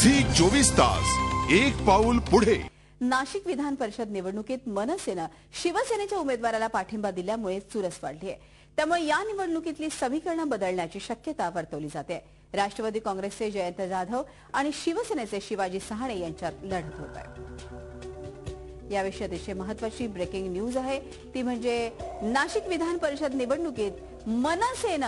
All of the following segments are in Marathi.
झी 24 तास एक पाऊल पुढे। नाशिक विधान परिषद निवडणुकीत मनसेने शिवसेनेच्या उमेदवाराला पाठिंबा दिल्यामुळे चुरस वाढली आहे। त्यामुळे या निवडणुकीतली समीकरणं बदलण्याची शक्यता वर्तवली जाते। राष्ट्रवादी काँग्रेसचे जयंत जाधव आणि शिवसेनेचे शिवाजी सहाणे यांच्यात लढत होत आहे। याविषयी अतिशय महत्त्वाची ब्रेकिंग न्यूज आहे, ती म्हणजे नाशिक विधान परिषद निवडणुकीत मनसेने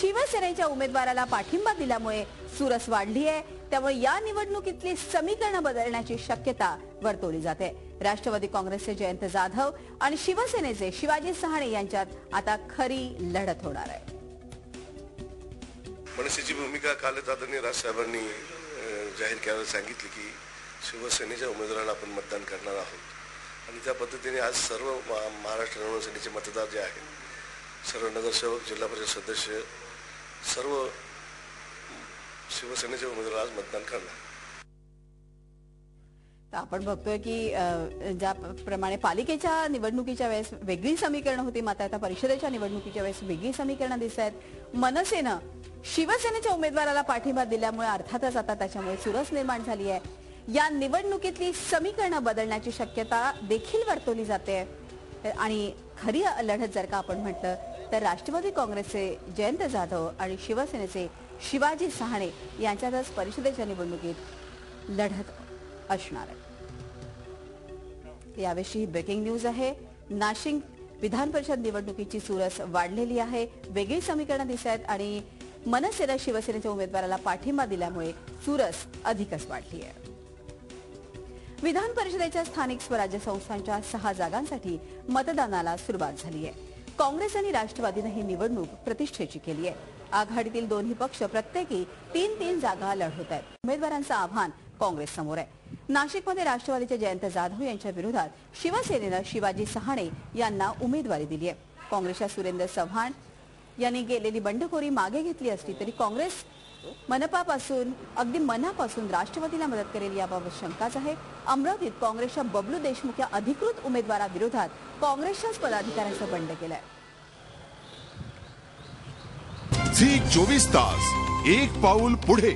शिवसेनेच्या उमेदवाराला पाठिंबा दिल्यामुळे चुरस वाढली आहे। त्यामुळे या निवडणुकीतली समीकरणं बदलण्याची शक्यता वर्तवली जाते। राष्ट्रवादी काँग्रेसचे जयंत जाधव आणि शिवसेनेचे शिवाजी सहाणे यांच्यात आता खरी लढत होणार आहे। मनसेची भूमिका कालच आदरणीय राजसाहेबांनी जाहीर केल्यावर सांगितली की शिवसेनेच्या उमेदवाराला आपण मतदान करणार आहोत आणि त्या पद्धतीने आज सर्व महाराष्ट्र निवडणुकीचे मतदार जे आहेत, सर्व नगरसेवक, जिल्हा परिषद सदस्य, सर्व शिवसेनेचे उमेदवार आज मतदान करणार। आपण बघतोय की ज्याप्रमाणे पालिकेच्या निवडणुकीच्या वेळेस वेगळी समीकरणं होती, मात्र आता परिषदेच्या निवडणुकीच्या वेळेस वेगळी समीकरणं दिसत आहेत। मनसेने शिवसेनेच्या उमेदवाराला पाठिंबा दिल्यामुळे अर्थातच आता त्याच्यामुळे चुरस निर्माण झाली आहे। या निवडणुकीतली समीकरणं बदलण्याची शक्यता देखील वर्तवली जाते आणि खरी लढत जर का आपण म्हटलं तर राष्ट्रवादी काँग्रेसचे जयंत जाधव आणि शिवसेनेचे शिवाजी सहाणे यांच्यातच परिषदेच्या निवडणुकीत लढत असणार आहे। याविषयी ब्रेकिंग न्यूज आहे। नाशिक विधान परिषद निवडणुकीची चुरस वाढलेली आहे, वेगळी समीकरणं दिसत आहेत आणि मनसेने शिवसेनेच्या उमेदवाराला पाठिंबा दिल्यामुळे चुरस अधिकच वाढली आहे। विधान परिषदेच्या स्थानिक स्वराज्य संस्थांच्या 6 जागांसाठी मतदानाला सुरुवात झाली आहे। काँग्रेस आणि राष्ट्रवादीने ही निवडणूक प्रतिष्ठेची केली आहे। आघाडीतील दोन्ही पक्ष प्रत्येकी 3-3 जागा लढवत आहेत। उमेदवारांचं आव्हान काँग्रेस समोर आहे। नाशिकमध्ये राष्ट्रवादीचे जयंत जाधव यांच्या विरोधात शिवसेनेने शिवाजी सहाणे यांना उमेदवारी दिली आहे। काँग्रेसच्या सुरेंद्र चव्हाण यांनी गेलेली बंडखोरी मागे घेतली असली तरी काँग्रेस मनपापासून अगदी मनापासून राष्ट्रवादीला मदत करेल याबाबत शंकाच आहे। अमरावतीत काँग्रेसच्या बबलू देशमुख या अधिकृत उमेदवाराविरोधात काँग्रेसच्याच पदाधिकाऱ्यांचं बंड केलंय। झी 24 तास एक पाऊल पुढे।